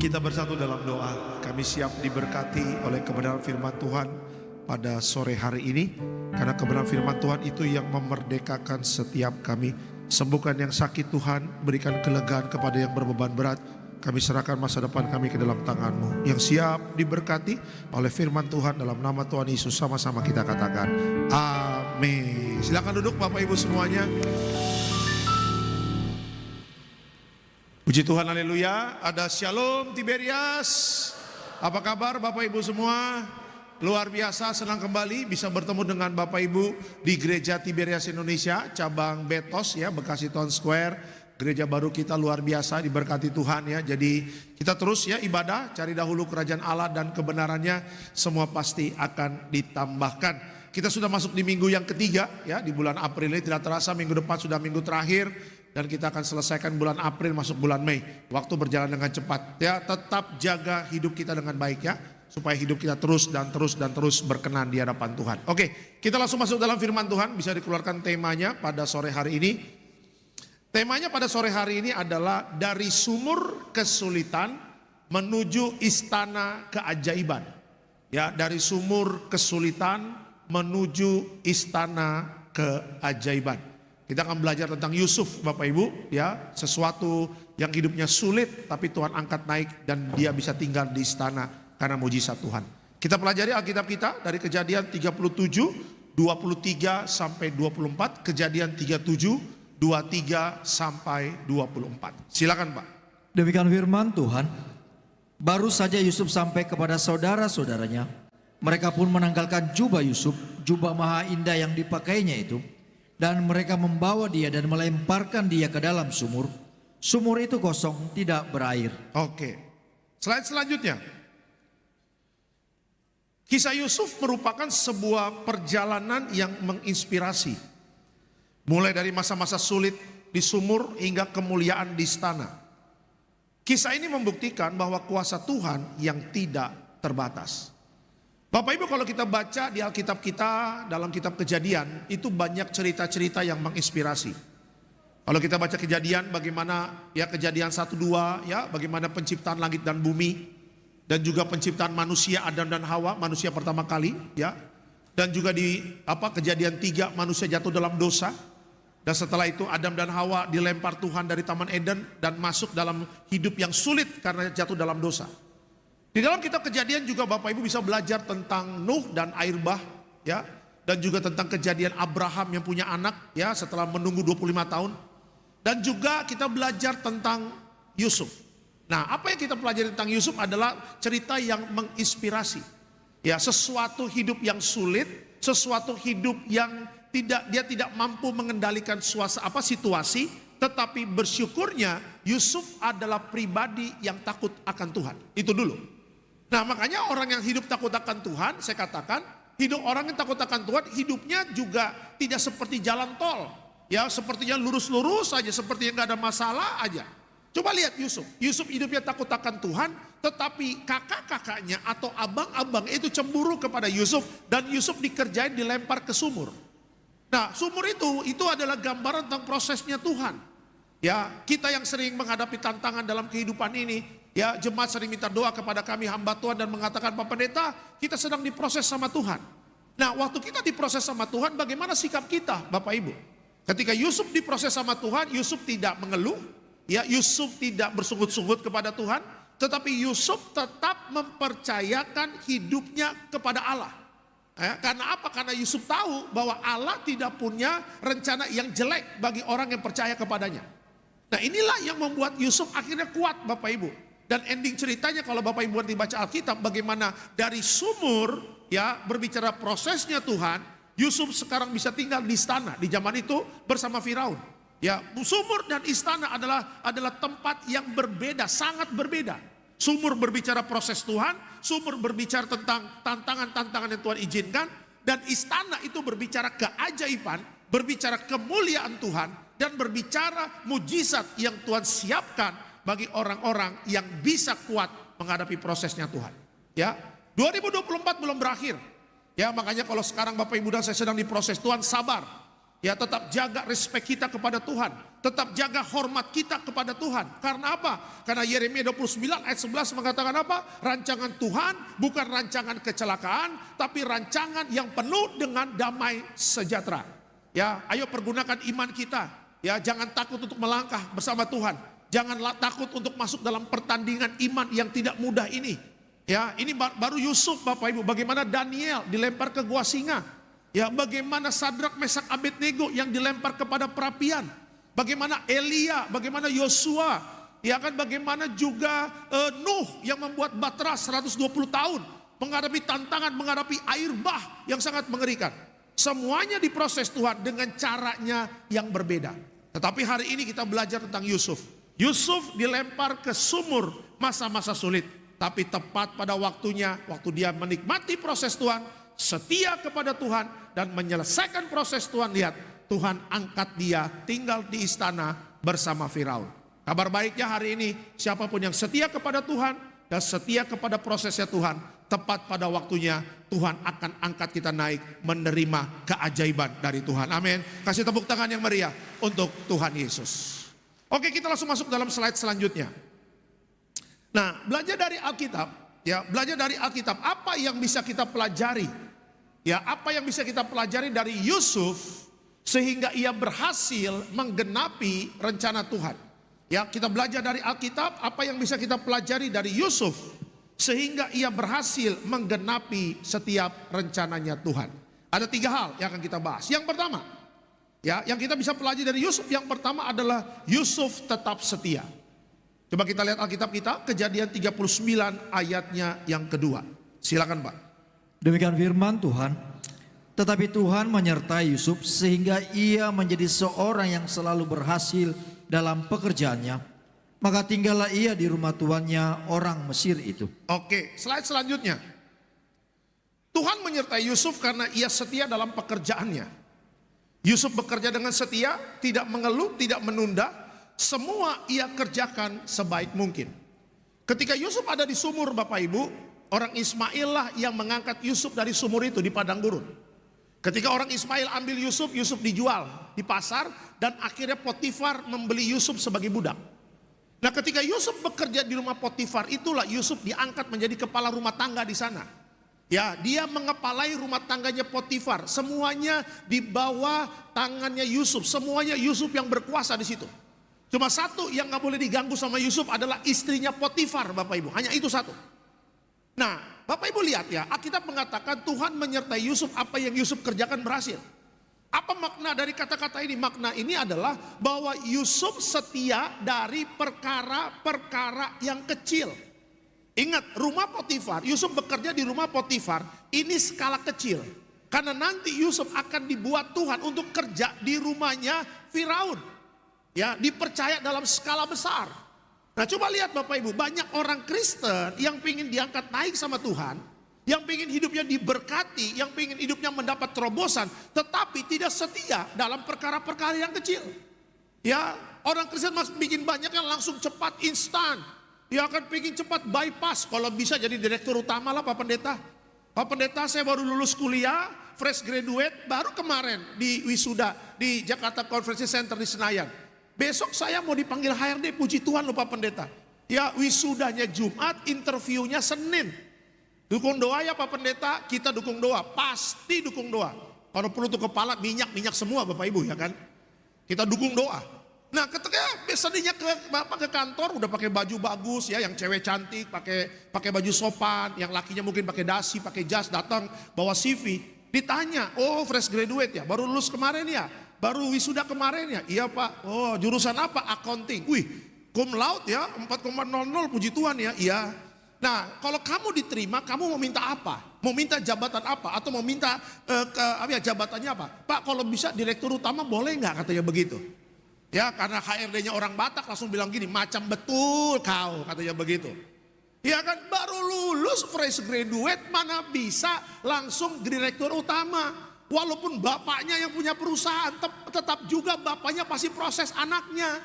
Kita bersatu dalam doa. Kami siap diberkati oleh kebenaran firman Tuhan pada sore hari ini. Karena kebenaran firman Tuhan itu yang memerdekakan setiap kami. Sembuhkan yang sakit Tuhan, berikan kelegaan kepada yang berbeban berat. Kami serahkan masa depan kami ke dalam tangan-Mu. Yang siap diberkati oleh firman Tuhan dalam nama Tuhan Yesus. Sama-sama kita katakan amin. Silakan duduk Bapak Ibu semuanya. Puji Tuhan, haleluya. Ada Shalom Tiberias. Apa kabar Bapak Ibu semua? Luar biasa, senang kembali bisa bertemu dengan Bapak Ibu di Gereja Tiberias Indonesia, cabang Betos ya, Bekasi Town Square. Gereja baru kita luar biasa, diberkati Tuhan ya. Jadi kita terus ya ibadah, cari dahulu kerajaan Allah dan kebenarannya, semua pasti akan ditambahkan. Kita sudah masuk di minggu yang ketiga ya, di bulan April ini tidak terasa minggu depan sudah minggu terakhir. Dan kita akan selesaikan bulan April masuk bulan Mei. Waktu berjalan dengan cepat ya, tetap jaga hidup kita dengan baik ya, supaya hidup kita terus berkenan di hadapan Tuhan. Oke, kita langsung masuk dalam firman Tuhan. Bisa dikeluarkan temanya pada sore hari ini. Temanya pada sore hari ini adalah dari sumur kesulitan menuju istana keajaiban. Ya, dari sumur kesulitan menuju istana keajaiban. Kita akan belajar tentang Yusuf Bapak Ibu ya, sesuatu yang hidupnya sulit tapi Tuhan angkat naik dan dia bisa tinggal di istana karena mujizat Tuhan. Kita pelajari Alkitab kita dari Kejadian 37 23 sampai 24, Kejadian 37 23 sampai 24. Silakan Pak. Demikian firman Tuhan. Baru saja Yusuf sampai kepada saudara-saudaranya. Mereka pun menanggalkan jubah Yusuf, jubah maha indah yang dipakainya itu. Dan mereka membawa dia dan melemparkan dia ke dalam sumur. Sumur itu kosong, tidak berair. Oke. Slide selanjutnya. Kisah Yusuf merupakan sebuah perjalanan yang menginspirasi. Mulai dari masa-masa sulit di sumur hingga kemuliaan di istana. Kisah ini membuktikan bahwa kuasa Tuhan yang tidak terbatas. Bapak Ibu, kalau kita baca di Alkitab kita dalam kitab Kejadian, itu banyak cerita-cerita yang menginspirasi. Kalau kita baca Kejadian, bagaimana ya Kejadian 1-2 ya, bagaimana penciptaan langit dan bumi, dan juga penciptaan manusia Adam dan Hawa, manusia pertama kali ya. Dan juga di Kejadian 3 manusia jatuh dalam dosa. Dan setelah itu Adam dan Hawa dilempar Tuhan dari Taman Eden dan masuk dalam hidup yang sulit karena jatuh dalam dosa. Di dalam kitab Kejadian juga Bapak Ibu bisa belajar tentang Nuh dan air bah ya, dan juga tentang kejadian Abraham yang punya anak ya setelah menunggu 25 tahun. Dan juga kita belajar tentang Yusuf. Nah, apa yang kita pelajari tentang Yusuf adalah cerita yang menginspirasi. Ya, sesuatu hidup yang sulit, sesuatu hidup yang dia tidak mampu mengendalikan situasi, tetapi bersyukurnya Yusuf adalah pribadi yang takut akan Tuhan. Itu dulu. Nah, makanya orang yang hidup takut akan Tuhan, saya katakan, hidup orang yang takut akan Tuhan, hidupnya juga tidak seperti jalan tol. Ya, sepertinya lurus-lurus saja, seperti yang gak ada masalah aja. Coba lihat Yusuf. Yusuf hidupnya takut akan Tuhan, tetapi kakak-kakaknya atau abang-abang itu cemburu kepada Yusuf, dan Yusuf dikerjain dilempar ke sumur. Nah, sumur itu adalah gambaran tentang prosesnya Tuhan. Ya, kita yang sering menghadapi tantangan dalam kehidupan ini, ya, jemaat sering minta doa kepada kami hamba Tuhan dan mengatakan, Pak Pendeta, kita sedang diproses sama Tuhan. Nah, waktu kita diproses sama Tuhan, bagaimana sikap kita, Bapak Ibu? Ketika Yusuf diproses sama Tuhan, Yusuf tidak mengeluh, ya, Yusuf tidak bersungut-sungut kepada Tuhan, tetapi Yusuf tetap mempercayakan hidupnya kepada Allah. Ya, karena apa? Karena Yusuf tahu bahwa Allah tidak punya rencana yang jelek bagi orang yang percaya kepadanya. Nah, inilah yang membuat Yusuf akhirnya kuat Bapak Ibu. Dan ending ceritanya kalau Bapak Ibu nanti baca Alkitab, bagaimana dari sumur ya berbicara prosesnya Tuhan, Yusuf sekarang bisa tinggal di istana di zaman itu bersama Firaun. Ya, sumur dan istana adalah tempat yang berbeda, sangat berbeda. Sumur berbicara proses Tuhan, sumur berbicara tentang tantangan-tantangan yang Tuhan izinkan, dan istana itu berbicara keajaiban, berbicara kemuliaan Tuhan, dan berbicara mujizat yang Tuhan siapkan bagi orang-orang yang bisa kuat menghadapi prosesnya Tuhan. Ya, 2024 belum berakhir. Ya, makanya kalau sekarang Bapak Ibu dan saya sedang diproses, Tuhan sabar. Ya, tetap jaga respek kita kepada Tuhan. Tetap jaga hormat kita kepada Tuhan. Karena apa? Karena Yeremia 29 ayat 11 mengatakan apa? Rancangan Tuhan bukan rancangan kecelakaan, tapi rancangan yang penuh dengan damai sejahtera. Ya, ayo pergunakan iman kita. Ya, jangan takut untuk melangkah bersama Tuhan. Janganlah takut untuk masuk dalam pertandingan iman yang tidak mudah ini. Ya, ini baru Yusuf Bapak Ibu. Bagaimana Daniel dilempar ke gua singa. Ya, bagaimana Sadrak, Mesak, Abednego yang dilempar kepada perapian. Bagaimana Elia, bagaimana Yosua. Ya kan, bagaimana juga Nuh yang membuat batra 120 tahun. Menghadapi tantangan, menghadapi air bah yang sangat mengerikan. Semuanya diproses Tuhan dengan caranya yang berbeda. Tetapi hari ini kita belajar tentang Yusuf. Yusuf dilempar ke sumur masa-masa sulit. Tapi tepat pada waktunya, waktu dia menikmati proses Tuhan, setia kepada Tuhan dan menyelesaikan proses Tuhan, lihat Tuhan angkat dia tinggal di istana bersama Firaun. Kabar baiknya hari ini, siapapun yang setia kepada Tuhan dan setia kepada prosesnya Tuhan, tepat pada waktunya Tuhan akan angkat kita naik menerima keajaiban dari Tuhan. Amin. Kasih tepuk tangan yang meriah untuk Tuhan Yesus. Oke, kita langsung masuk dalam slide selanjutnya. Nah, belajar dari Alkitab, ya, belajar dari Alkitab, apa yang bisa kita pelajari? Ya, apa yang bisa kita pelajari dari Yusuf sehingga ia berhasil menggenapi rencana Tuhan? Ya, kita belajar dari Alkitab, apa yang bisa kita pelajari dari Yusuf sehingga ia berhasil menggenapi setiap rencananya Tuhan. Ada 3 hal yang akan kita bahas. Yang pertama, ya, yang kita bisa pelajari dari Yusuf, yang pertama adalah Yusuf tetap setia. Coba kita lihat Alkitab kita, Kejadian 39 ayatnya yang kedua. Silakan Pak. Demikian firman Tuhan. Tetapi Tuhan menyertai Yusuf sehingga ia menjadi seorang yang selalu berhasil dalam pekerjaannya. Maka tinggallah ia di rumah tuannya orang Mesir itu. Oke, slide selanjutnya. Tuhan menyertai Yusuf karena ia setia dalam pekerjaannya. Yusuf bekerja dengan setia, tidak mengeluh, tidak menunda. Semua ia kerjakan sebaik mungkin. Ketika Yusuf ada di sumur Bapak Ibu, orang Ismail lah yang mengangkat Yusuf dari sumur itu di padang gurun. Ketika orang Ismail ambil Yusuf, Yusuf dijual di pasar dan akhirnya Potifar membeli Yusuf sebagai budak. Nah, ketika Yusuf bekerja di rumah Potifar, itulah Yusuf diangkat menjadi kepala rumah tangga di sana. Ya, dia mengepalai rumah tangganya Potifar. Semuanya di bawah tangannya Yusuf. Semuanya Yusuf yang berkuasa di situ. Cuma satu yang gak boleh diganggu sama Yusuf adalah istrinya Potifar, Bapak Ibu. Hanya itu satu. Nah, Bapak Ibu lihat ya, Alkitab mengatakan Tuhan menyertai Yusuf, apa yang Yusuf kerjakan berhasil. Apa makna dari kata-kata ini? Makna ini adalah bahwa Yusuf setia dari perkara-perkara yang kecil. Ingat, rumah Potifar, Yusuf bekerja di rumah Potifar, ini skala kecil. Karena nanti Yusuf akan dibuat Tuhan untuk kerja di rumahnya Firaun. Ya, dipercaya dalam skala besar. Nah, coba lihat Bapak Ibu, banyak orang Kristen yang ingin diangkat naik sama Tuhan, yang ingin hidupnya diberkati, yang ingin hidupnya mendapat terobosan, tetapi tidak setia dalam perkara-perkara yang kecil. Ya, orang Kristen masih bikin banyak yang langsung cepat instan. Dia akan ingin cepat bypass, kalau bisa jadi direktur utama lah Pak Pendeta. Pak Pendeta, saya baru lulus kuliah, fresh graduate, baru kemarin di wisuda di Jakarta Conference Center di Senayan. Besok saya mau dipanggil HRD, puji Tuhan loh Pak Pendeta. Ya, wisudanya Jumat, interviewnya Senin. Dukung doa ya Pak Pendeta, kita dukung doa, pasti dukung doa. Kalau perlu tuh kepala minyak semua Bapak Ibu ya kan. Kita dukung doa. Nah, ketika biasanya ke kantor udah pakai baju bagus ya, yang cewek cantik pakai baju sopan, yang lakinya mungkin pakai dasi, pakai jas, datang bawa CV, ditanya, "Oh, fresh graduate ya, baru lulus kemarin ya? Baru wisuda kemarin ya?" "Iya Pak." "Oh, jurusan apa?" "Accounting." "Wih, cum laude ya, 4,00, puji Tuhan ya." "Iya." Nah, kalau kamu diterima, kamu mau minta apa? Mau minta jabatan apa? Atau mau minta jabatannya apa? "Pak, kalau bisa direktur utama boleh nggak?" katanya begitu. Ya, karena HRD-nya orang Batak langsung bilang gini, "Macam betul kau," katanya begitu. Ya kan, baru lulus fresh graduate, mana bisa langsung direktur utama. Walaupun bapaknya yang punya perusahaan, tetap juga bapaknya pasti proses anaknya.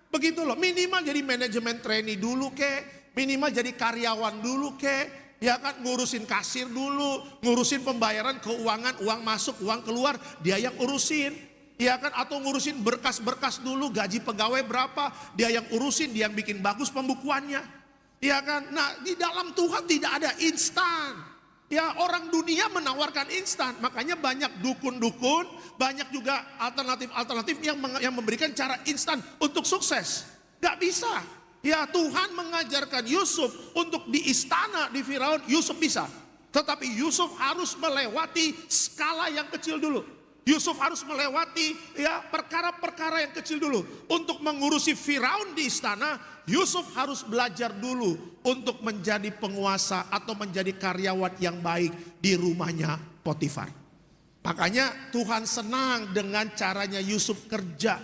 Begitu loh, minimal jadi manajemen trainee dulu kek, minimal jadi karyawan dulu kek. Ya kan, ngurusin kasir dulu, ngurusin pembayaran keuangan, uang masuk, uang keluar, dia yang urusin. ya kan, atau ngurusin berkas-berkas dulu, gaji pegawai berapa, dia yang urusin, dia yang bikin bagus pembukuannya, ya kan. Nah, di dalam Tuhan tidak ada instan. Ya, orang dunia menawarkan instan, makanya banyak dukun-dukun, banyak juga alternatif-alternatif yang memberikan cara instan untuk sukses. Gak bisa. Ya, Tuhan mengajarkan Yusuf untuk di istana di Firaun, Yusuf bisa. Tetapi Yusuf harus melewati skala yang kecil dulu. Yusuf harus melewati ya perkara-perkara yang kecil dulu. Untuk mengurusi Firaun di istana, Yusuf harus belajar dulu untuk menjadi penguasa atau menjadi karyawan yang baik di rumahnya Potifar. Makanya Tuhan senang dengan caranya Yusuf kerja.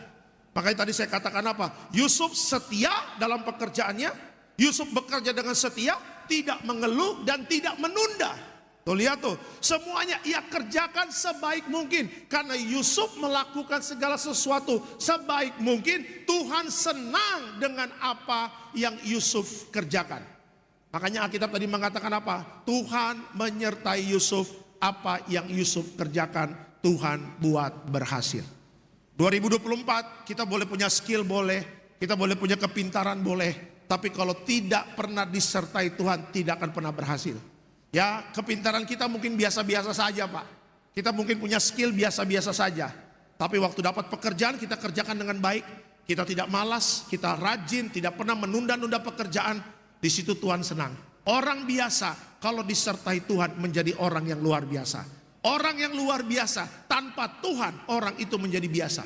Makanya tadi saya katakan apa? Yusuf setia dalam pekerjaannya. Yusuf bekerja dengan setia, tidak mengeluh dan tidak menunda. Tuh lihat tuh, semuanya ia kerjakan sebaik mungkin. Karena Yusuf melakukan segala sesuatu sebaik mungkin, Tuhan senang dengan apa yang Yusuf kerjakan. Makanya Alkitab tadi mengatakan apa? Tuhan menyertai Yusuf, apa yang Yusuf kerjakan Tuhan buat berhasil. 2024 kita boleh punya skill, boleh, kita boleh punya kepintaran, boleh. Tapi kalau tidak pernah disertai Tuhan, tidak akan pernah berhasil. Ya, kepintaran kita mungkin biasa-biasa saja, Pak. Kita mungkin punya skill biasa-biasa saja. Tapi waktu dapat pekerjaan kita kerjakan dengan baik. Kita tidak malas, kita rajin, tidak pernah menunda-nunda pekerjaan. Di situ Tuhan senang. Orang biasa kalau disertai Tuhan menjadi orang yang luar biasa. Orang yang luar biasa tanpa Tuhan, orang itu menjadi biasa.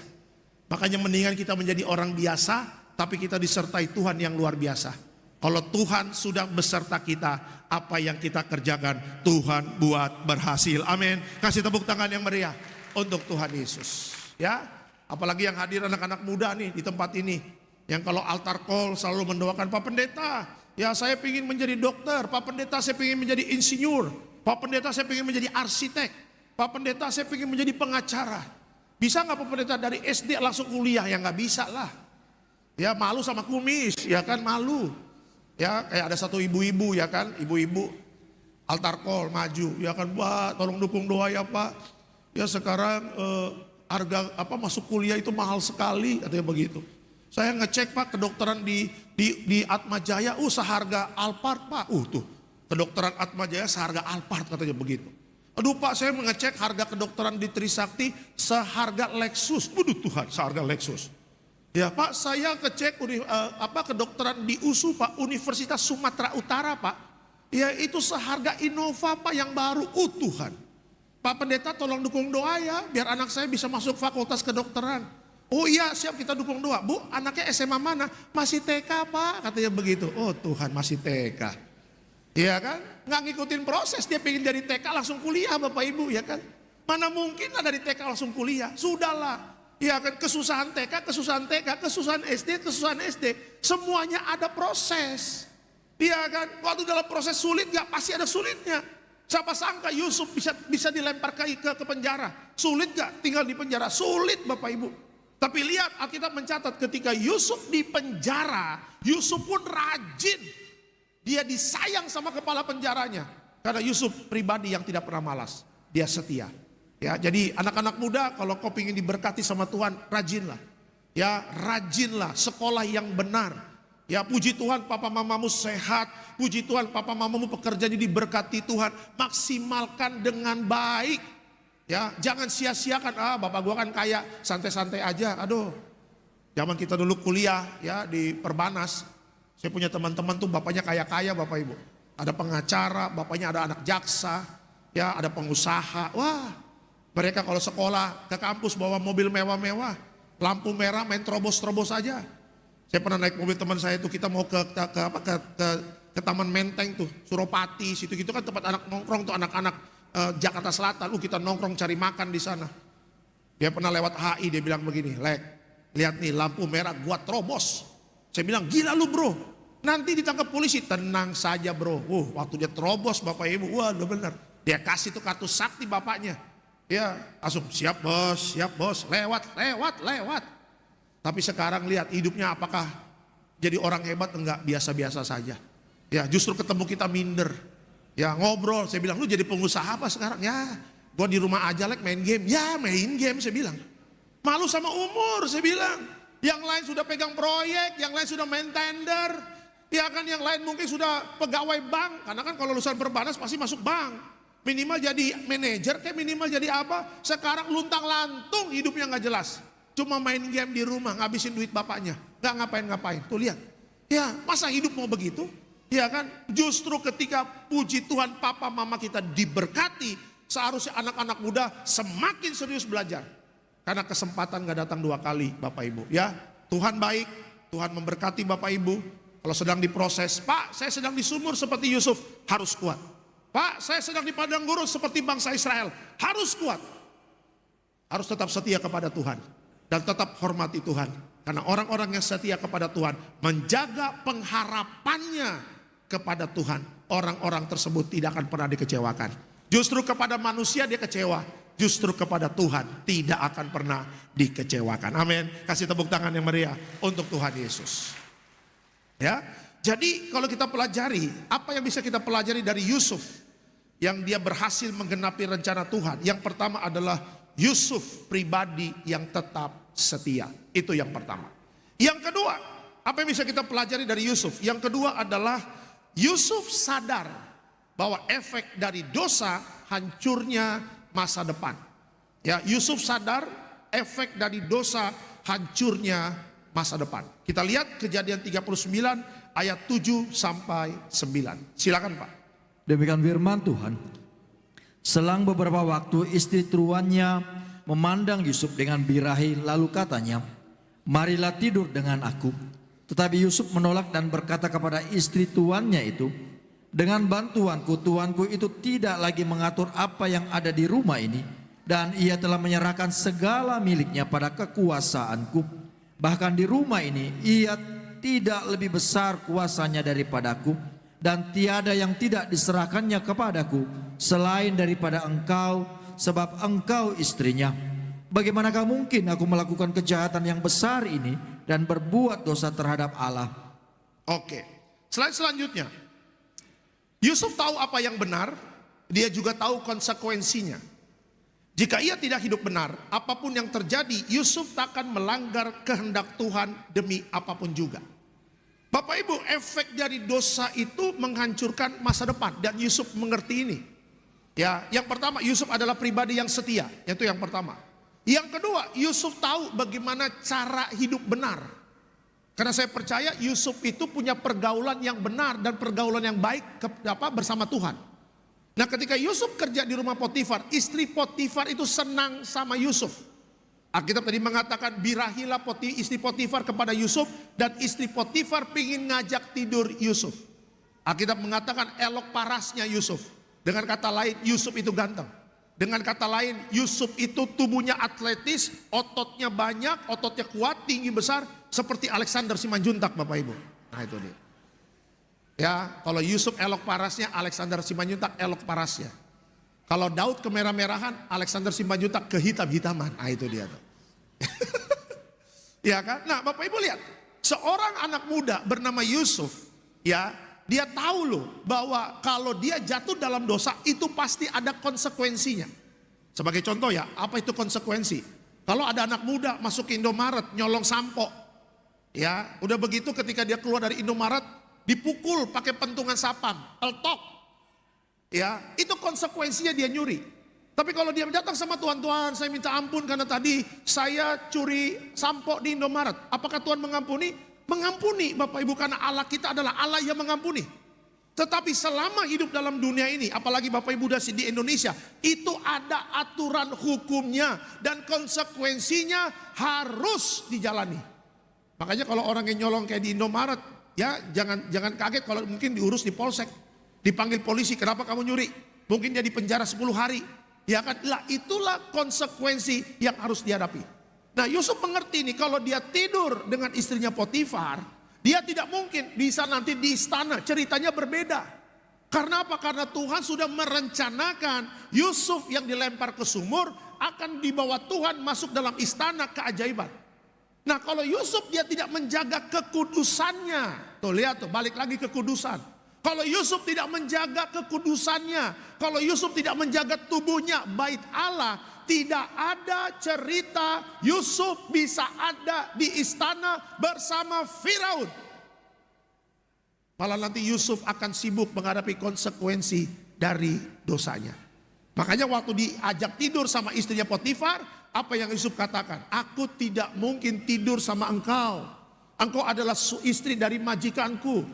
Makanya mendingan kita menjadi orang biasa, tapi kita disertai Tuhan yang luar biasa. Kalau Tuhan sudah beserta kita, apa yang kita kerjakan Tuhan buat berhasil. Amin. Kasih tepuk tangan yang meriah untuk Tuhan Yesus. Ya, apalagi yang hadir anak-anak muda nih di tempat ini, yang kalau altar call selalu mendoakan, Pak Pendeta, ya saya ingin menjadi dokter. Pak Pendeta, saya ingin menjadi insinyur. Pak Pendeta, saya ingin menjadi arsitek. Pak Pendeta, saya ingin menjadi pengacara. Bisa nggak Pak Pendeta dari SD langsung kuliah? Ya nggak bisa lah. Ya malu sama kumis, ya kan, malu. Ya kayak ada satu ibu-ibu, ya kan, ibu-ibu altar call maju, ya kan, Pak tolong dukung doa ya Pak. Ya sekarang harga masuk kuliah itu mahal sekali, katanya begitu. Saya ngecek Pak kedokteran di Atma Jaya, seharga Alphard Pak. Tuh kedokteran Atma Jaya seharga Alphard, katanya begitu. Aduh Pak, saya mengecek harga kedokteran di Trisakti seharga Lexus. Waduh Tuhan, seharga Lexus. Ya Pak, saya ngecek kedokteran di USU Pak, Universitas Sumatera Utara Pak. Ya itu seharga Innova Pak yang baru. Tuhan. Pak Pendeta tolong dukung doa ya, biar anak saya bisa masuk fakultas kedokteran. Oh iya siap, kita dukung doa. Bu, anaknya SMA mana? Masih TK Pak, katanya begitu. Oh Tuhan, masih TK. Iya kan? Nggak ngikutin proses, dia pengen dari TK langsung kuliah Bapak Ibu, ya kan? Mana mungkin lah dari TK langsung kuliah. Sudahlah. Ya kan, kesusahan TK, kesusahan TK, kesusahan SD, kesusahan SD. Semuanya ada proses. Ya kan, waktu dalam proses sulit gak pasti ada sulitnya. Siapa sangka Yusuf bisa dilempar ke penjara. Sulit gak tinggal di penjara? Sulit Bapak Ibu. Tapi lihat Alkitab mencatat ketika Yusuf di penjara, Yusuf pun rajin. Dia disayang sama kepala penjaranya. Karena Yusuf pribadi yang tidak pernah malas. Dia setia. Ya, jadi anak-anak muda kalau kau ingin diberkati sama Tuhan, rajinlah. Ya, rajinlah, sekolah yang benar. Ya, puji Tuhan papa mamamu sehat, puji Tuhan papa mamamu pekerjaannya diberkati Tuhan, maksimalkan dengan baik. Ya, jangan sia-siakan, bapak gua kan kaya, santai-santai aja. Aduh. Zaman kita dulu kuliah ya di Perbanas, saya punya teman-teman tuh bapaknya kaya-kaya Bapak Ibu. Ada pengacara, bapaknya ada anak jaksa, ya ada pengusaha. Wah, mereka kalau sekolah ke kampus bawa mobil mewah-mewah, lampu merah main terobos-terobos aja. Saya pernah naik mobil teman saya itu, kita mau ke Taman Menteng tuh, Suropati, situ gitu kan tempat anak nongkrong tuh, anak-anak Jakarta Selatan. Kita nongkrong cari makan di sana. Dia pernah lewat HI, dia bilang begini, Lek, lihat nih lampu merah gua terobos. Saya bilang, gila lu bro, nanti ditangkap polisi. Tenang saja bro. Waktu dia terobos Bapak Ibu, wah udah bener. Dia kasih tuh kartu sakti bapaknya. Ya langsung siap bos, lewat. Tapi sekarang lihat hidupnya apakah jadi orang hebat? Enggak, biasa-biasa saja. Ya justru ketemu kita minder. Ya ngobrol, saya bilang lu jadi pengusaha apa sekarang? Ya gua di rumah aja main game. Ya main game saya bilang. Malu sama umur, saya bilang. Yang lain sudah pegang proyek, yang lain sudah main tender. Ya kan, yang lain mungkin sudah pegawai bank. Karena kan kalau lulusan Perbanas pasti masuk bank. Minimal jadi manajer, kayak minimal jadi apa. Sekarang luntang lantung hidupnya gak jelas. Cuma main game di rumah, ngabisin duit bapaknya. Gak ngapain-ngapain, tuh lihat. Ya masa hidup mau begitu? Ya kan, justru ketika puji Tuhan papa mama kita diberkati, seharusnya anak-anak muda semakin serius belajar. Karena kesempatan gak datang 2 kali Bapak Ibu. Ya, Tuhan baik, Tuhan memberkati Bapak Ibu. Kalau sedang diproses, Pak saya sedang di sumur seperti Yusuf, harus kuat. Pak saya sedang di padang gurun seperti bangsa Israel, harus kuat. Harus tetap setia kepada Tuhan. Dan tetap hormati Tuhan. Karena orang-orang yang setia kepada Tuhan menjaga pengharapannya kepada Tuhan. Orang-orang tersebut tidak akan pernah dikecewakan. Justru kepada manusia dia kecewa. Justru kepada Tuhan tidak akan pernah dikecewakan. Amin. Kasih tepuk tangan yang meriah untuk Tuhan Yesus. Ya, jadi kalau kita pelajari, apa yang bisa kita pelajari dari Yusuf yang dia berhasil menggenapi rencana Tuhan? Yang pertama adalah Yusuf pribadi yang tetap setia. Itu yang pertama. Yang kedua, apa yang bisa kita pelajari dari Yusuf? Yang kedua adalah Yusuf sadar bahwa efek dari dosa hancurnya masa depan. Ya, Yusuf sadar efek dari dosa hancurnya masa depan. Kita lihat Kejadian 39 ayat 7 sampai 9. Silakan Pak. Demikian firman Tuhan. Selang beberapa waktu istri tuannya memandang Yusuf dengan birahi lalu katanya, marilah tidur dengan aku. Tetapi Yusuf menolak dan berkata kepada istri tuannya itu, dengan bantuanku tuanku itu tidak lagi mengatur apa yang ada di rumah ini, dan ia telah menyerahkan segala miliknya pada kekuasaanku. Bahkan di rumah ini ia tidak lebih besar kuasanya daripadaku, dan tiada yang tidak diserahkannya kepadaku selain daripada engkau, sebab engkau istrinya. Bagaimanakah mungkin aku melakukan kejahatan yang besar ini dan berbuat dosa terhadap Allah? Oke, slide selanjutnya. Yusuf tahu apa yang benar, dia juga tahu konsekuensinya. Jika ia tidak hidup benar, apapun yang terjadi, Yusuf takkan melanggar kehendak Tuhan demi apapun juga. Bapak Ibu, efek dari dosa itu menghancurkan masa depan, dan Yusuf mengerti ini. Ya, yang pertama, Yusuf adalah pribadi yang setia, itu yang pertama. Yang kedua, Yusuf tahu bagaimana cara hidup benar. Karena saya percaya Yusuf itu punya pergaulan yang benar dan pergaulan yang baik bersama Tuhan. Nah, ketika Yusuf kerja di rumah Potifar, istri Potifar itu senang sama Yusuf. Alkitab tadi mengatakan birahilah istri Potifar kepada Yusuf, dan istri Potifar ingin ngajak tidur Yusuf. Alkitab mengatakan elok parasnya Yusuf. Dengan kata lain, Yusuf itu ganteng. Dengan kata lain, Yusuf itu tubuhnya atletis, ototnya banyak, ototnya kuat, tinggi besar, seperti Alexander Simanjuntak Bapak Ibu. Nah itu dia. Ya, kalau Yusuf elok parasnya, Alexander Simanjuntak elok parasnya. Kalau Daud kemerah-merahan, Alexander Simanjuntak kehitam-hitaman. Nah itu dia tuh. Ya kan? Nah Bapak Ibu lihat, seorang anak muda bernama Yusuf, ya, dia tahu loh bahwa kalau dia jatuh dalam dosa itu pasti ada konsekuensinya. Sebagai contoh ya, apa itu konsekuensi? Kalau ada anak muda masuk ke Indomaret nyolong sampo, ya udah begitu ketika dia keluar dari Indomaret dipukul pakai pentungan sapam, eltok, ya itu konsekuensinya dia nyuri. Tapi kalau dia datang sama Tuhan, Tuhan saya minta ampun karena tadi saya curi sampo di Indomaret, apakah Tuhan mengampuni? Mengampuni Bapak Ibu, karena Allah kita adalah Allah yang mengampuni. Tetapi selama hidup dalam dunia ini, apalagi Bapak Ibu di Indonesia, itu ada aturan hukumnya dan konsekuensinya harus dijalani. Makanya kalau orang yang nyolong kayak di Indomaret, ya jangan kaget kalau mungkin diurus di polsek, dipanggil polisi, kenapa kamu nyuri? Mungkin dia di penjara 10 hari. Ya kan, lah itulah konsekuensi yang harus dihadapi. Nah Yusuf mengerti nih, kalau dia tidur dengan istrinya Potifar, dia tidak mungkin bisa nanti di istana, ceritanya berbeda. Karena apa? Karena Tuhan sudah merencanakan Yusuf yang dilempar ke sumur akan dibawa Tuhan masuk dalam istana keajaiban. Nah kalau Yusuf dia tidak menjaga kekudusannya, tuh lihat tuh, balik lagi kekudusan. Kalau Yusuf tidak menjaga kekudusannya, kalau Yusuf tidak menjaga tubuhnya, bait Allah, tidak ada cerita Yusuf bisa ada di istana bersama Firaun. Malah nanti Yusuf akan sibuk menghadapi konsekuensi dari dosanya. Makanya waktu diajak tidur sama istrinya Potifar, apa yang Yusuf katakan? Aku tidak mungkin tidur sama engkau. Engkau adalah istri dari majikanku.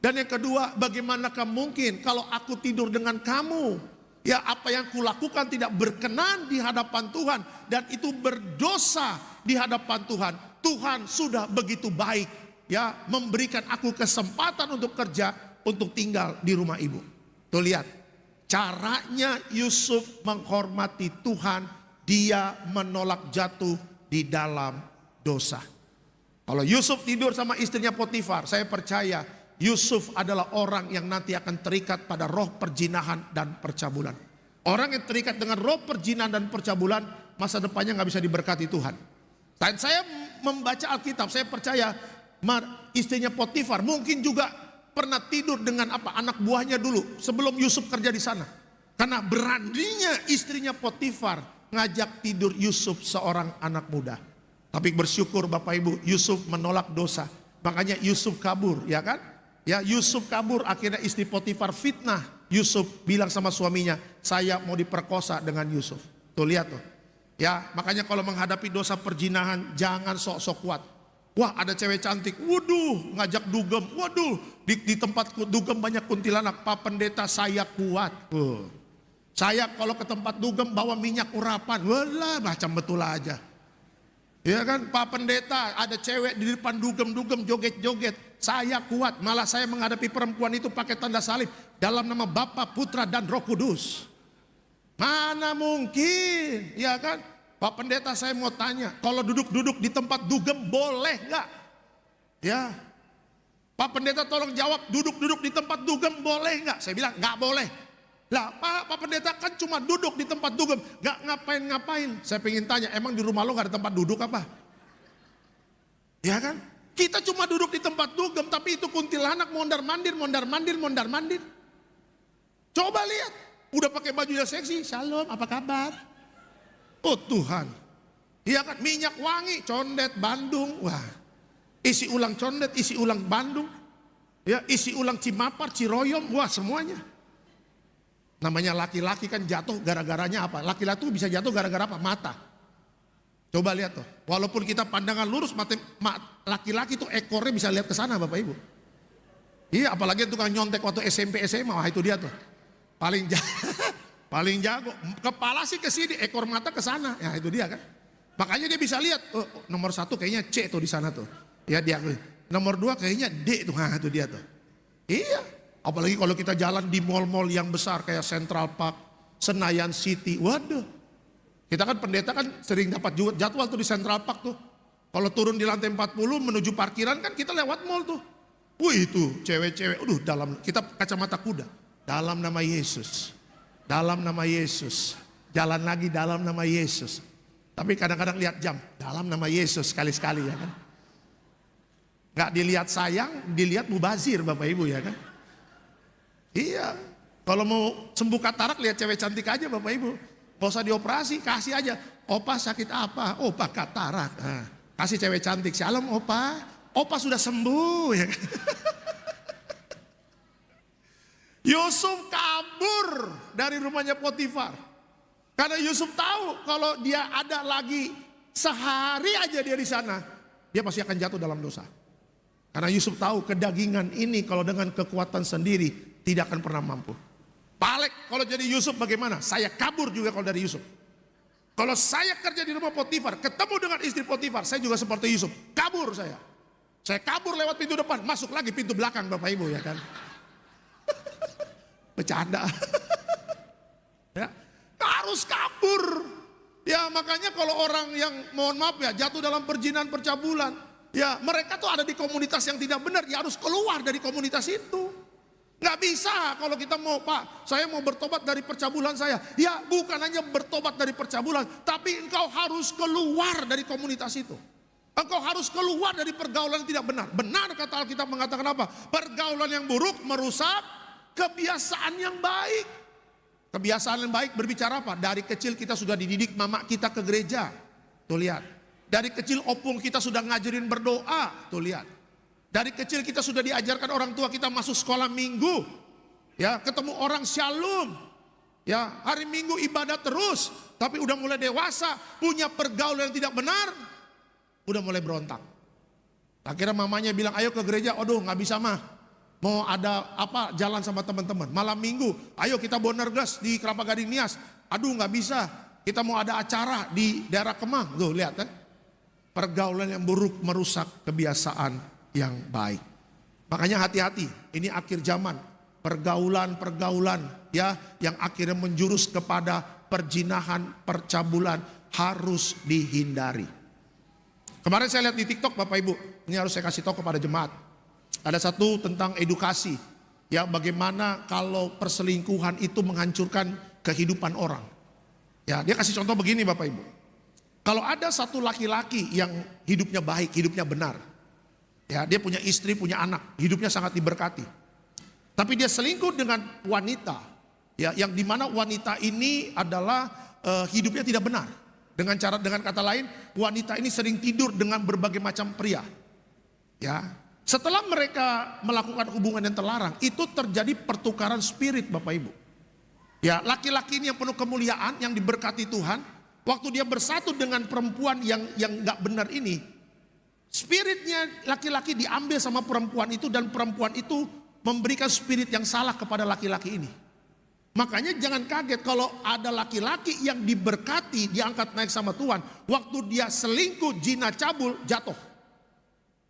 Dan yang kedua, bagaimanakah mungkin kalau aku tidur dengan kamu? Ya, apa yang kulakukan tidak berkenan di hadapan Tuhan dan itu berdosa di hadapan Tuhan. Tuhan sudah begitu baik, ya, memberikan aku kesempatan untuk kerja, untuk tinggal di rumah ibu. Tuh lihat, caranya Yusuf menghormati Tuhan, dia menolak jatuh di dalam dosa. Kalau Yusuf tidur sama istrinya Potifar, saya percaya Yusuf adalah orang yang nanti akan terikat pada roh perjinahan dan percabulan. Orang yang terikat dengan roh perjinahan dan percabulan, masa depannya nggak bisa diberkati Tuhan. Dan saya membaca Alkitab, saya percaya istrinya Potifar mungkin juga pernah tidur dengan anak buahnya dulu sebelum Yusuf kerja di sana. Karena beraninya istrinya Potifar ngajak tidur Yusuf, seorang anak muda. Tapi bersyukur Bapak Ibu, Yusuf menolak dosa. Makanya Yusuf kabur, ya kan? Ya, Yusuf kabur, akhirnya istri Potifar fitnah Yusuf, bilang sama suaminya, saya mau diperkosa dengan Yusuf. Tuh lihat tuh. Ya, makanya kalau menghadapi dosa perjinahan jangan sok-sok kuat. Wah, ada cewek cantik, waduh, ngajak dugem, waduh, di tempat dugem banyak kuntilanak. Pak Pendeta, saya kuat. Saya kalau ke tempat dugem bawa minyak urapan, walah, macam betul aja. Ya kan, Pak Pendeta, ada cewek di depan dugem-dugem joget-joget. Saya kuat, malah saya menghadapi perempuan itu pakai tanda salib. Dalam nama Bapa, Putra, dan Roh Kudus. Mana mungkin, ya kan? Pak Pendeta, saya mau tanya, kalau duduk-duduk di tempat dugem boleh nggak? Ya, Pak Pendeta tolong jawab, duduk-duduk di tempat dugem boleh nggak? Saya bilang nggak boleh. Lah Pak Pendeta kan cuma duduk di tempat dugem, gak ngapain-ngapain. Saya pengen tanya, emang di rumah lo gak ada tempat duduk apa? Ya kan? Kita cuma duduk di tempat dugem, tapi itu kuntilanak mondar-mandir. Coba lihat, udah pakai baju yang seksi, shalom, apa kabar? Oh Tuhan, iya kan, minyak wangi, condet, Bandung, wah, isi ulang condet, isi ulang Bandung, ya, isi ulang Cimapar, Ciroyom, wah semuanya. Namanya laki-laki kan jatuh gara-garanya apa? Laki-laki itu bisa jatuh gara-gara apa? Mata. Coba lihat tuh. Walaupun kita pandangan lurus, laki-laki itu ekornya bisa lihat ke sana Bapak Ibu. Iya, apalagi tukang nyontek waktu SMP SMA, wah itu dia tuh. Paling jago. Kepala sih ke sini, ekor mata ke sana. Ya itu dia kan. Makanya dia bisa lihat, oh, nomor 1 kayaknya C tuh di sana tuh. Ya dia. Nomor 2 kayaknya D tuh. Nah itu dia tuh. Iya. Apalagi kalau kita jalan di mal-mal yang besar kayak Central Park, Senayan City. Waduh. Kita kan pendeta kan sering dapat jadwal tuh di Central Park tuh. Kalau turun di lantai 40 menuju parkiran kan kita lewat mal tuh. Wih itu cewek-cewek. Dalam kita kacamata kuda. Dalam nama Yesus. Dalam nama Yesus. Jalan lagi dalam nama Yesus. Tapi kadang-kadang lihat jam. Dalam nama Yesus sekali-sekali ya kan. Gak dilihat sayang, dilihat mubazir Bapak Ibu ya kan. Iya, kalau mau sembuh katarak lihat cewek cantik aja Bapak Ibu. Gak usah dioperasi, kasih aja. Opa sakit apa? Opa katarak. Nah, kasih cewek cantik, shalom opa. Opa sudah sembuh ya. Yusuf kabur dari rumahnya Potifar. Karena Yusuf tahu kalau dia ada lagi sehari aja dia di sana, dia pasti akan jatuh dalam dosa. Karena Yusuf tahu kedagingan ini kalau dengan kekuatan sendiri tidak akan pernah mampu. Palek kalau jadi Yusuf bagaimana? Saya kabur juga kalau dari Yusuf. Kalau saya kerja di rumah Potifar, ketemu dengan istri Potifar, saya juga seperti Yusuf. Kabur saya. Saya kabur lewat pintu depan, masuk lagi pintu belakang Bapak Ibu ya kan. Bercanda. Ya, harus kabur. Ya makanya kalau orang yang mohon maaf ya jatuh dalam perjinahan percabulan, ya mereka tuh ada di komunitas yang tidak benar, ya harus keluar dari komunitas itu. Nggak bisa kalau kita mau, Pak, saya mau bertobat dari percabulan saya. Ya bukan hanya bertobat dari percabulan, tapi engkau harus keluar dari komunitas itu. Engkau harus keluar dari pergaulan yang tidak benar. Benar kata Alkitab mengatakan apa? Pergaulan yang buruk merusak kebiasaan yang baik. Kebiasaan yang baik berbicara apa? Dari kecil kita sudah dididik mama kita ke gereja. Tuh lihat. Dari kecil opung kita sudah ngajarin berdoa. Tuh lihat. Dari kecil kita sudah diajarkan orang tua kita masuk sekolah minggu. Ya, ketemu orang shalom. Ya, hari Minggu ibadah terus. Tapi udah mulai dewasa, punya pergaulan yang tidak benar, udah mulai berontak. Akhirnya mamanya bilang, ayo ke gereja. Aduh, nggak bisa mah. Mau ada apa jalan sama teman-teman. Malam Minggu, ayo kita Bonergas di Kelapa Gading Nias. Aduh, nggak bisa. Kita mau ada acara di daerah Kemang. Tuh lihat kan. Pergaulan yang buruk merusak kebiasaan yang baik. Makanya hati-hati, ini akhir zaman. Pergaulan-pergaulan ya yang akhirnya menjurus kepada perjinahan, percabulan harus dihindari. Kemarin saya lihat di TikTok Bapak Ibu, ini harus saya kasih tahu kepada jemaat. Ada satu tentang edukasi, ya bagaimana kalau perselingkuhan itu menghancurkan kehidupan orang. Ya, dia kasih contoh begini Bapak Ibu. Kalau ada satu laki-laki yang hidupnya baik, hidupnya benar, ya dia punya istri, punya anak, hidupnya sangat diberkati. Tapi dia selingkuh dengan wanita, ya yang dimana wanita ini adalah hidupnya tidak benar. Dengan kata lain, wanita ini sering tidur dengan berbagai macam pria. Ya, setelah mereka melakukan hubungan yang terlarang, itu terjadi pertukaran spirit Bapak Ibu. Ya, laki-laki ini yang penuh kemuliaan, yang diberkati Tuhan, waktu dia bersatu dengan perempuan yang nggak benar ini, spiritnya laki-laki diambil sama perempuan itu dan perempuan itu memberikan spirit yang salah kepada laki-laki ini. Makanya jangan kaget kalau ada laki-laki yang diberkati, diangkat naik sama Tuhan, waktu dia selingkuh, zina, cabul, jatuh.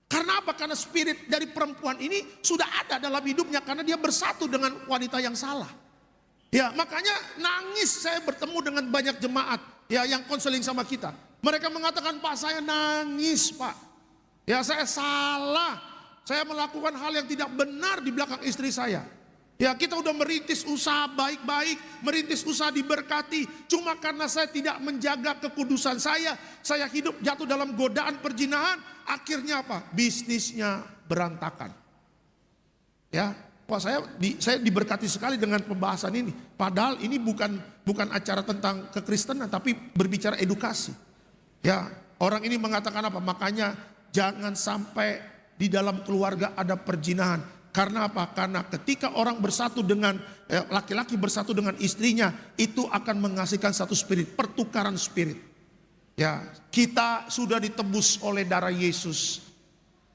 Karena apa? Karena spirit dari perempuan ini sudah ada dalam hidupnya karena dia bersatu dengan wanita yang salah. Ya, makanya nangis saya bertemu dengan banyak jemaat ya yang konseling sama kita. Mereka mengatakan, "Pak, saya nangis, Pak. Ya, saya salah. Saya melakukan hal yang tidak benar di belakang istri saya. Ya, kita udah merintis usaha baik-baik, merintis usaha diberkati. Cuma karena saya tidak menjaga kekudusan saya hidup jatuh dalam godaan perjinahan. Akhirnya apa? Bisnisnya berantakan." Ya, wah saya diberkati sekali dengan pembahasan ini. Padahal ini bukan acara tentang kekristenan, tapi berbicara edukasi. Ya, orang ini mengatakan apa? Makanya jangan sampai di dalam keluarga ada perjinahan. Karena apa? Karena ketika orang bersatu dengan laki-laki bersatu dengan istrinya, itu akan menghasilkan satu spirit, pertukaran spirit. Ya, kita sudah ditebus oleh darah Yesus.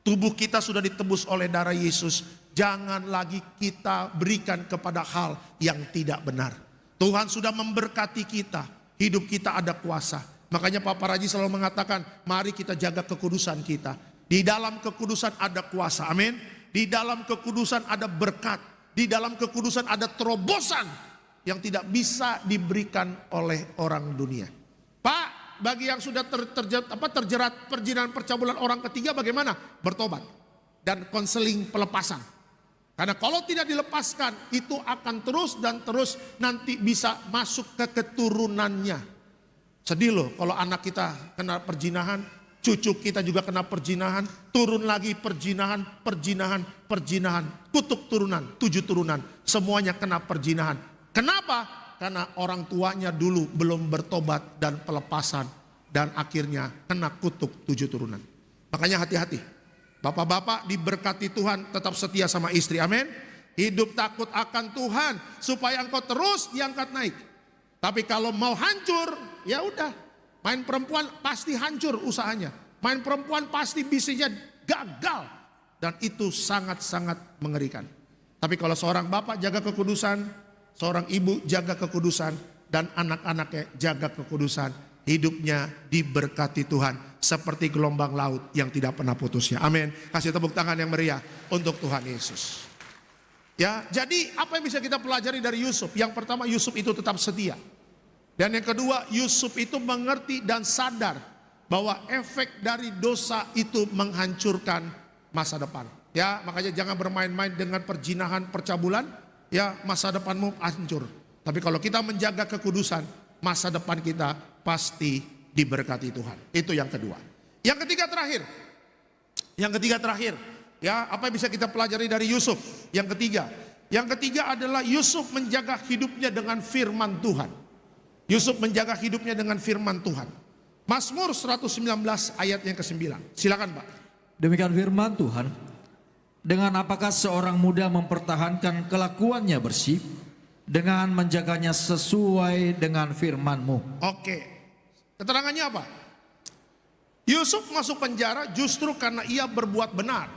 Tubuh kita sudah ditebus oleh darah Yesus. Jangan lagi kita berikan kepada hal yang tidak benar. Tuhan sudah memberkati kita, hidup kita ada kuasa. Makanya Papa Raji selalu mengatakan, mari kita jaga kekudusan kita. Di dalam kekudusan ada kuasa, amin. Di dalam kekudusan ada berkat. Di dalam kekudusan ada terobosan yang tidak bisa diberikan oleh orang dunia. Pak, bagi yang sudah terjerat perjinahan percabulan orang ketiga bagaimana? Bertobat dan konseling pelepasan. Karena kalau tidak dilepaskan itu akan terus dan terus nanti bisa masuk ke keturunannya. Sedih loh kalau anak kita kena perjinahan, cucu kita juga kena perjinahan, turun lagi perjinahan, kutuk turunan, 7 turunan, semuanya kena perjinahan. Kenapa? Karena orang tuanya dulu belum bertobat dan pelepasan dan akhirnya kena kutuk 7 turunan. Makanya hati-hati. Bapak-bapak diberkati Tuhan, tetap setia sama istri, amin. Hidup takut akan Tuhan supaya engkau terus diangkat naik. Tapi kalau mau hancur, ya udah. Main perempuan pasti hancur usahanya. Main perempuan pasti bisnisnya gagal. Dan itu sangat-sangat mengerikan. Tapi kalau seorang bapak jaga kekudusan, seorang ibu jaga kekudusan, dan anak-anaknya jaga kekudusan, hidupnya diberkati Tuhan seperti gelombang laut yang tidak pernah putusnya. Amin. Kasih tepuk tangan yang meriah untuk Tuhan Yesus. Ya, jadi apa yang bisa kita pelajari dari Yusuf? Yang pertama, Yusuf itu tetap setia. Dan yang kedua, Yusuf itu mengerti dan sadar bahwa efek dari dosa itu menghancurkan masa depan. Ya, makanya jangan bermain-main dengan perjinahan, percabulan. Ya, masa depanmu hancur. Tapi kalau kita menjaga kekudusan, masa depan kita pasti diberkati Tuhan. Itu yang kedua. Yang ketiga terakhir. Ya, apa yang bisa kita pelajari dari Yusuf? Yang ketiga, Yang ketiga adalah Yusuf menjaga hidupnya dengan firman Tuhan. Yusuf menjaga hidupnya dengan firman Tuhan. Mazmur 119 ayat yang ke-9. Silakan Pak. Demikian firman Tuhan. Dengan apakah seorang muda mempertahankan kelakuannya bersih? Dengan menjaganya sesuai dengan firman-Mu. Oke. Keterangannya apa? Yusuf masuk penjara justru karena ia berbuat benar.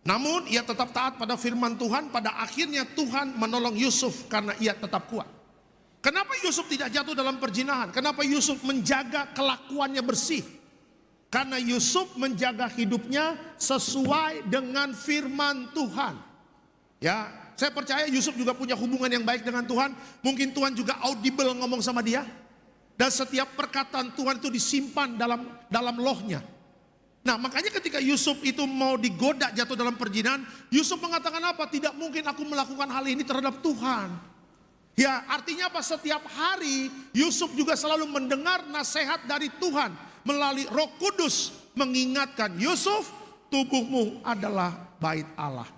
Namun ia tetap taat pada firman Tuhan. Pada akhirnya Tuhan menolong Yusuf karena ia tetap kuat. Kenapa Yusuf tidak jatuh dalam perzinahan? Kenapa Yusuf menjaga kelakuannya bersih? Karena Yusuf menjaga hidupnya sesuai dengan firman Tuhan. Ya, saya percaya Yusuf juga punya hubungan yang baik dengan Tuhan. Mungkin Tuhan juga audible ngomong sama dia. Dan setiap perkataan Tuhan itu disimpan dalam lohnya. Nah, makanya ketika Yusuf itu mau digoda jatuh dalam perzinahan, Yusuf mengatakan apa? Tidak mungkin aku melakukan hal ini terhadap Tuhan. Ya, artinya apa? Setiap hari Yusuf juga selalu mendengar nasihat dari Tuhan melalui Roh Kudus mengingatkan, Yusuf, tubuhmu adalah bait Allah.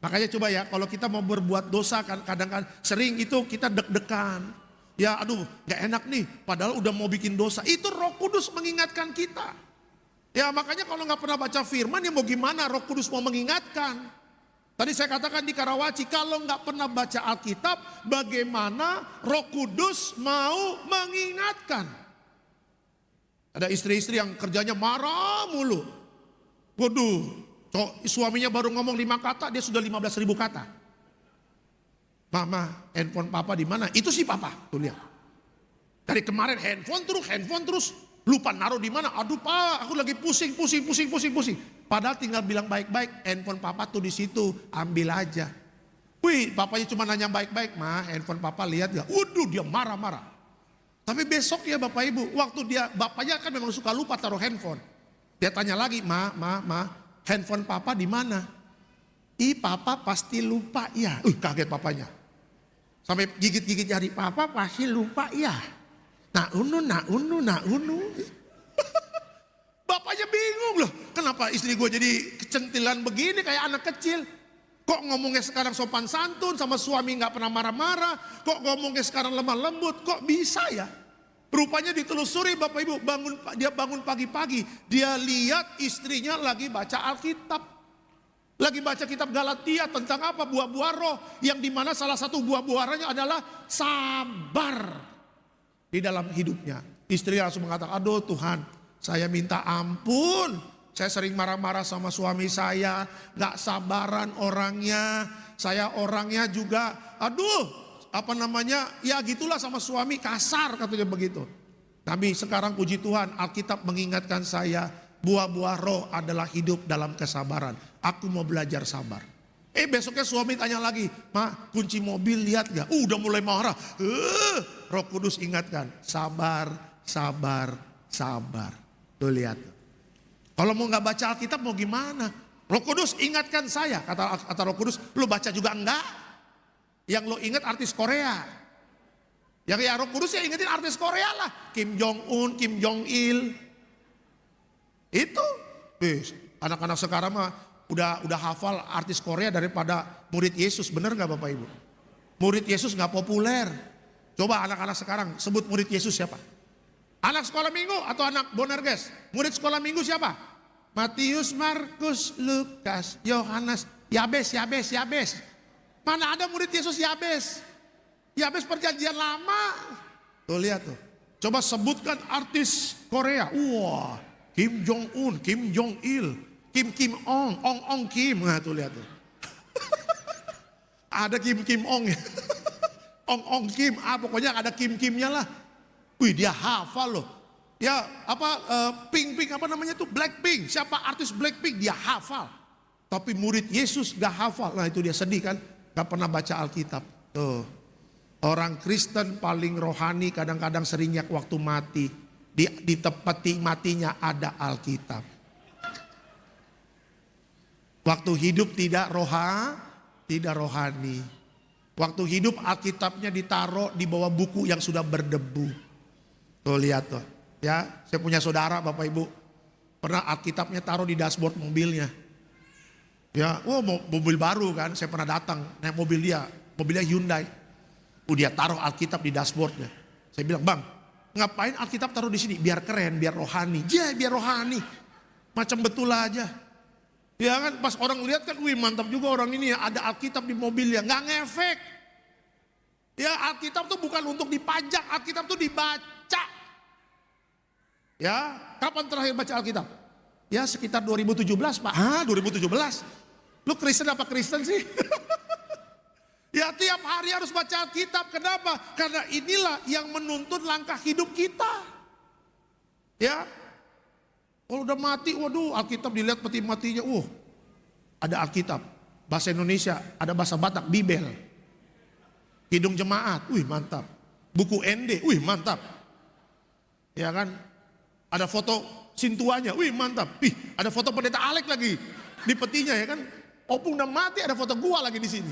Makanya coba ya, kalau kita mau berbuat dosa kan kadang-kadang sering itu kita deg-degan. Ya, aduh, gak enak nih, padahal udah mau bikin dosa. Itu Roh Kudus mengingatkan kita. Ya, makanya kalau nggak pernah baca firman ya mau gimana Roh Kudus mau mengingatkan. Tadi saya katakan di Karawaci, kalau nggak pernah baca Alkitab, bagaimana Roh Kudus mau mengingatkan? Ada istri-istri yang kerjanya marah mulu. Waduh, suaminya baru ngomong 5 kata, dia sudah 15.000 kata. Mama, handphone papa di mana? Itu sih papa, tuh lihat. Dari kemarin handphone terus. Lupa naruh di mana? Aduh Pak, aku lagi pusing. Padahal tinggal bilang baik-baik, handphone papa tuh di situ, ambil aja. Wih, papanya cuma nanya baik-baik, Ma, handphone papa lihat gak? Waduh, dia marah-marah. Tapi besok ya Bapak Ibu, waktu bapaknya kan memang suka lupa taruh handphone. Dia tanya lagi, Ma, handphone papa di mana? Ih, papa pasti lupa ya. Kaget papanya. Sampai gigit-gigit jari, papa pasti lupa ya. Nah unu. Bapaknya bingung loh. Kenapa istri gue jadi kecentilan begini kayak anak kecil. Kok ngomongnya sekarang sopan santun sama suami gak pernah marah-marah. Kok ngomongnya sekarang lemah lembut. Kok bisa ya. Rupanya ditelusuri Bapak Ibu. Dia bangun pagi-pagi. Dia lihat istrinya lagi baca Alkitab. Lagi baca kitab Galatia tentang apa? Buah-buah roh. Yang dimana salah satu buah-buahnya adalah sabar. Di dalam hidupnya. Istri langsung mengatakan, aduh Tuhan, saya minta ampun. Saya sering marah-marah sama suami saya. Gak sabaran orangnya. Saya orangnya juga, ya gitulah sama suami, kasar katanya begitu. Tapi sekarang puji Tuhan, Alkitab mengingatkan saya, buah-buah roh adalah hidup dalam kesabaran. Aku mau belajar sabar. Besoknya suami tanya lagi, Ma, kunci mobil lihat gak? Udah mulai marah. Roh Kudus ingatkan, sabar. Tuh lihat. Kalau mau gak baca Alkitab mau gimana? Roh Kudus ingatkan saya. Kata Roh Kudus, lu baca juga enggak? Yang lo ingat artis Korea. Yang ya Roh Kudus ya ingetin artis Korea lah. Kim Jong-un, Kim Jong-il. Itu. Anak-anak sekarang mah udah hafal artis Korea daripada murid Yesus. Bener gak Bapak Ibu? Murid Yesus gak populer. Coba anak-anak sekarang sebut murid Yesus siapa? Anak sekolah minggu atau anak Bonerges? Murid sekolah minggu siapa? Matius, Markus, Lukas, Yohanes, Yabes. Mana ada murid Yesus Yabes? Yabes perjanjian lama. Tuh lihat tuh. Coba sebutkan artis Korea. Wah, Kim Jong-un, Kim Jong-il, Kim Ong Kim. Nah tuh lihat tuh. Ada Kim Ong ya. Ong Kim, pokoknya ada Kimnya lah. Wih, dia hafal loh. Ya, Pink apa namanya tuh? Blackpink. Siapa artis Blackpink? Dia hafal. Tapi murid Yesus gak hafal. Nah itu dia sedih kan. Gak pernah baca Alkitab. Tuh. Orang Kristen paling rohani kadang-kadang seringnya waktu mati. Di peti matinya ada Alkitab. Waktu hidup tidak rohani. Waktu hidup Alkitabnya ditaruh di bawah buku yang sudah berdebu. Tuh lihat tuh. Ya, saya punya saudara Bapak Ibu. Pernah Alkitabnya taruh di dashboard mobilnya. Ya, mobil baru kan, saya pernah datang naik mobilnya Hyundai. Dia taruh Alkitab di dashboardnya. Saya bilang, bang, ngapain Alkitab taruh di sini? Biar keren, biar rohani. Ya, biar rohani. Macam betul aja. Ya kan, pas orang lihat kan, wih mantap juga orang ini ya, ada Alkitab di mobilnya. Nggak ngefek. Ya, Alkitab tuh bukan untuk dipajak, Alkitab tuh dibaca. Ya, kapan terakhir baca Alkitab? Ya sekitar 2017 Pak. 2017. Lu Kristen apa Kristen sih? Ya tiap hari harus baca Alkitab. Kenapa? Karena inilah yang menuntun langkah hidup kita. Ya. Kalau udah mati, waduh Alkitab dilihat peti matinya. Ada Alkitab. Bahasa Indonesia, ada bahasa Batak, Bibel. Hidung jemaat, wih mantap. Buku ND, wih mantap. Ya kan? Ada foto sintuanya, wih mantap. Ada foto pendeta Alek lagi di petinya ya kan. Opung udah mati, ada foto gua lagi di sini.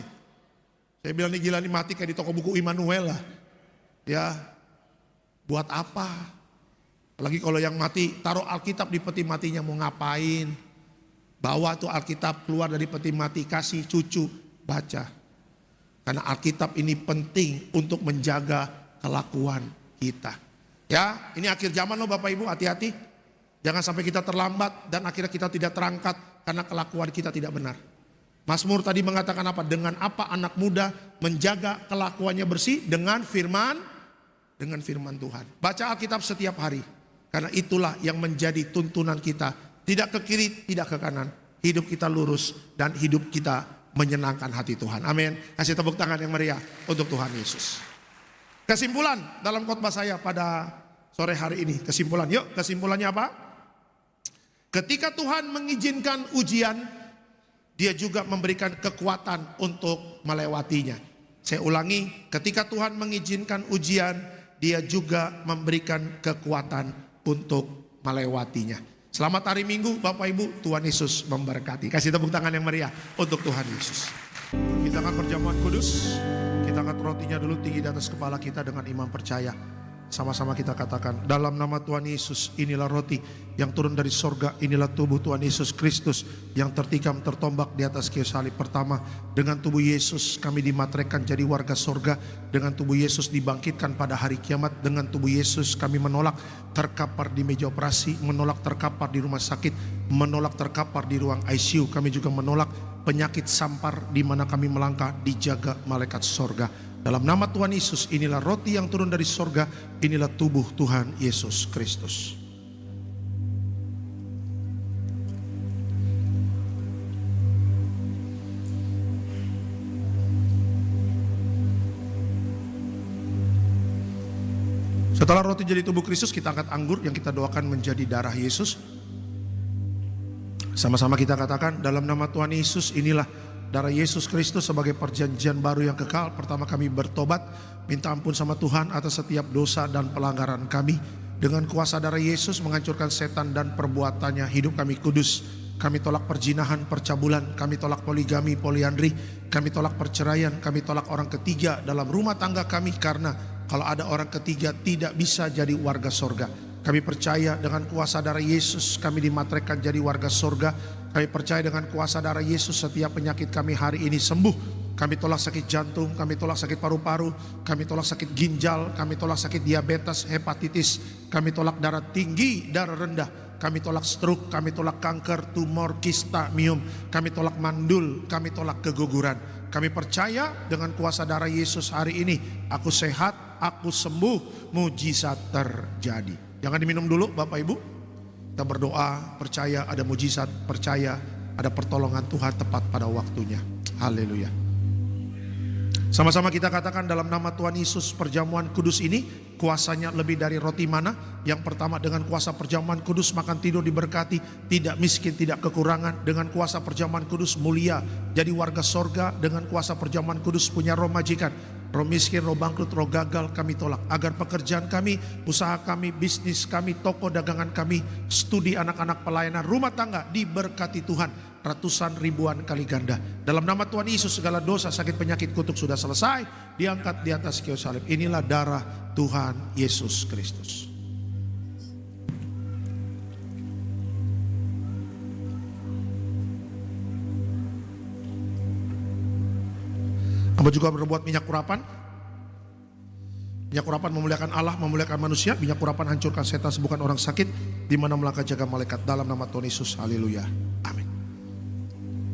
Saya bilang nih gila nih mati kayak di toko buku Immanuel lah. Ya, buat apa? Apalagi kalau yang mati taruh Alkitab di peti matinya mau ngapain? Bawa tuh Alkitab keluar dari peti mati, kasih cucu baca. Karena Alkitab ini penting untuk menjaga kelakuan kita. Ya, ini akhir zaman loh Bapak Ibu, hati-hati. Jangan sampai kita terlambat dan akhirnya kita tidak terangkat karena kelakuan kita tidak benar. Mazmur tadi mengatakan apa? Dengan apa anak muda menjaga kelakuannya bersih? Dengan firman Tuhan. Baca Alkitab setiap hari. Karena itulah yang menjadi tuntunan kita. Tidak ke kiri, tidak ke kanan. Hidup kita lurus dan hidup kita menyenangkan hati Tuhan. Amin. Kasih tepuk tangan yang meriah untuk Tuhan Yesus. Kesimpulan dalam khotbah saya pada sore hari ini. Kesimpulan, yuk kesimpulannya apa? Ketika Tuhan mengizinkan ujian, Dia juga memberikan kekuatan untuk melewatinya. Saya ulangi, ketika Tuhan mengizinkan ujian, Dia juga memberikan kekuatan untuk melewatinya. Selamat hari Minggu Bapak Ibu, Tuhan Yesus memberkati. Kasih tepuk tangan yang meriah untuk Tuhan Yesus. Kita akan perjamuan kudus. Kita angkat rotinya dulu tinggi di atas kepala kita dengan iman percaya. Sama-sama kita katakan, dalam nama Tuhan Yesus, inilah roti yang turun dari sorga, inilah tubuh Tuhan Yesus Kristus yang tertikam tertombak di atas kayu salib. Pertama, dengan tubuh Yesus kami dimateraikan jadi warga sorga. Dengan tubuh Yesus dibangkitkan pada hari kiamat. Dengan tubuh Yesus kami menolak terkapar di meja operasi, menolak terkapar di rumah sakit, menolak terkapar di ruang ICU. Kami juga menolak penyakit sampar di mana kami melangkah dijaga malaikat sorga. Dalam nama Tuhan Yesus, inilah roti yang turun dari sorga, inilah tubuh Tuhan Yesus Kristus. Setelah roti jadi tubuh Kristus, kita angkat anggur yang kita doakan menjadi darah Yesus. Sama-sama kita katakan, dalam nama Tuhan Yesus, inilah darah Yesus Kristus sebagai perjanjian baru yang kekal. Pertama kami bertobat, minta ampun sama Tuhan atas setiap dosa dan pelanggaran kami. Dengan kuasa darah Yesus menghancurkan setan dan perbuatannya. Hidup kami kudus. Kami tolak perzinahan, percabulan. Kami tolak poligami, poliandri. Kami tolak perceraian. Kami tolak orang ketiga dalam rumah tangga kami. Karena kalau ada orang ketiga tidak bisa jadi warga sorga. Kami percaya dengan kuasa darah Yesus kami dimateraikan jadi warga sorga. Kami percaya dengan kuasa darah Yesus setiap penyakit kami hari ini sembuh. Kami tolak sakit jantung, kami tolak sakit paru-paru, kami tolak sakit ginjal, kami tolak sakit diabetes, hepatitis, kami tolak darah tinggi, darah rendah, kami tolak stroke, kami tolak kanker, tumor, kista, miom, kami tolak mandul, kami tolak keguguran. Kami percaya dengan kuasa darah Yesus hari ini, aku sehat, aku sembuh, mujizat terjadi. Jangan diminum dulu Bapak Ibu. Kita berdoa, percaya ada mujizat, percaya ada pertolongan Tuhan tepat pada waktunya. Haleluya. Sama-sama kita katakan dalam nama Tuhan Yesus, perjamuan kudus ini kuasanya lebih dari roti mana. Yang pertama, dengan kuasa perjamuan kudus makan tidur diberkati, tidak miskin, tidak kekurangan. Dengan kuasa perjamuan kudus mulia, jadi warga sorga. Dengan kuasa perjamuan kudus punya roh majikan. Roh miskin, roh bangkrut, roh gagal kami tolak. Agar pekerjaan kami, usaha kami, bisnis kami, toko dagangan kami, studi anak-anak pelayanan, rumah tangga diberkati Tuhan ratusan ribuan kali ganda. Dalam nama Tuhan Yesus segala dosa, sakit, penyakit, kutuk sudah selesai, diangkat di atas kayu salib. Inilah darah Tuhan Yesus Kristus. Hamba juga berbuat minyak urapan. Minyak urapan memuliakan Allah, memuliakan manusia. Minyak urapan hancurkan setan, sembuhkan orang sakit, di mana melangkah jaga malaikat. Dalam nama Tuhan Yesus, haleluya, amin.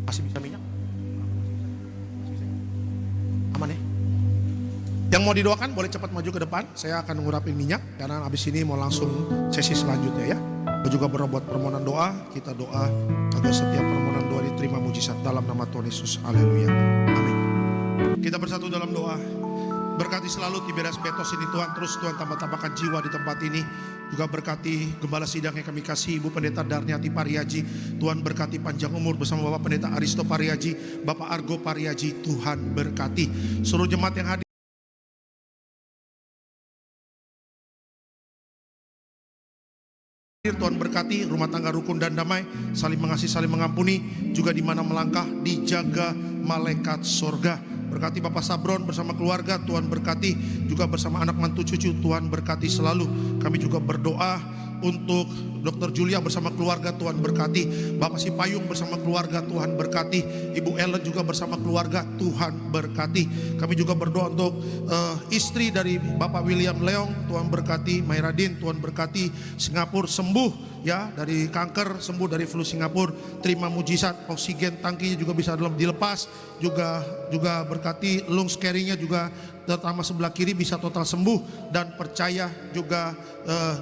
Masih bisa minyak? Aman ya? Yang mau didoakan boleh cepat maju ke depan. Saya akan ngurapin minyak, karena habis ini mau langsung sesi selanjutnya ya. Kita juga berbuat permohonan doa. Kita doa agar setiap permohonan doa diterima mujizat dalam nama Tuhan Yesus, haleluya, amin. Kita bersatu dalam doa. Berkati selalu Tiberias Betos ini Tuhan. Terus Tuhan tambah-tambahkan jiwa di tempat ini. Juga berkati gembala sidang yang kami kasih, Ibu Pendeta Darniati Pariaji. Tuhan berkati panjang umur bersama Bapak Pendeta Aristo Pariaji, Bapak Argo Pariaji. Tuhan berkati seluruh jemaat yang hadir. Tuhan berkati rumah tangga rukun dan damai, saling mengasihi, saling mengampuni, juga di mana melangkah dijaga malaikat sorga. Berkati Bapak Sabron bersama keluarga, Tuhan berkati, juga bersama anak mantu cucu, Tuhan berkati selalu. Kami juga berdoa untuk Dr. Julia bersama keluarga, Tuhan berkati. Bapak Sipayung bersama keluarga, Tuhan berkati. Ibu Ellen juga bersama keluarga, Tuhan berkati. Kami juga berdoa untuk istri dari Bapak William Leong, Tuhan berkati. Mayradin, Tuhan berkati. Singapura sembuh ya dari kanker, sembuh dari flu Singapura. Terima mujizat, oksigen tangkinya juga bisa dilepas. Juga berkati lungs carry-nya juga terutama sebelah kiri bisa total sembuh, dan percaya juga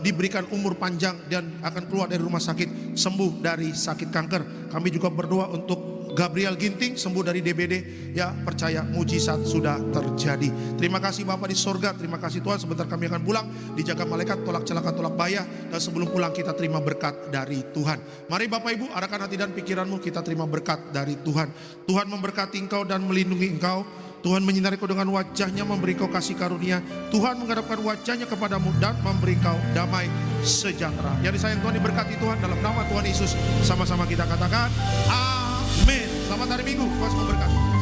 diberikan umur panjang dan akan keluar dari rumah sakit sembuh dari sakit kanker. Kami juga berdoa untuk Gabriel Ginting sembuh dari DBD ya, percaya mujizat sudah terjadi. Terima kasih Bapak di sorga, terima kasih Tuhan. Sebentar kami akan pulang, dijaga malaikat, tolak celaka, tolak bahaya, dan sebelum pulang kita terima berkat dari Tuhan. Mari Bapak Ibu, arahkan hati dan pikiranmu, kita terima berkat dari Tuhan. Tuhan memberkati engkau dan melindungi engkau. Tuhan menyinari kau dengan wajahnya, memberi kau kasih karunia. Tuhan menghadapkan wajahnya kepadamu dan memberi kau damai sejahtera. Yang disayang Tuhan, diberkati Tuhan dalam nama Tuhan Yesus. Sama-sama kita katakan amin. Selamat hari Minggu, Tuhan memberkati.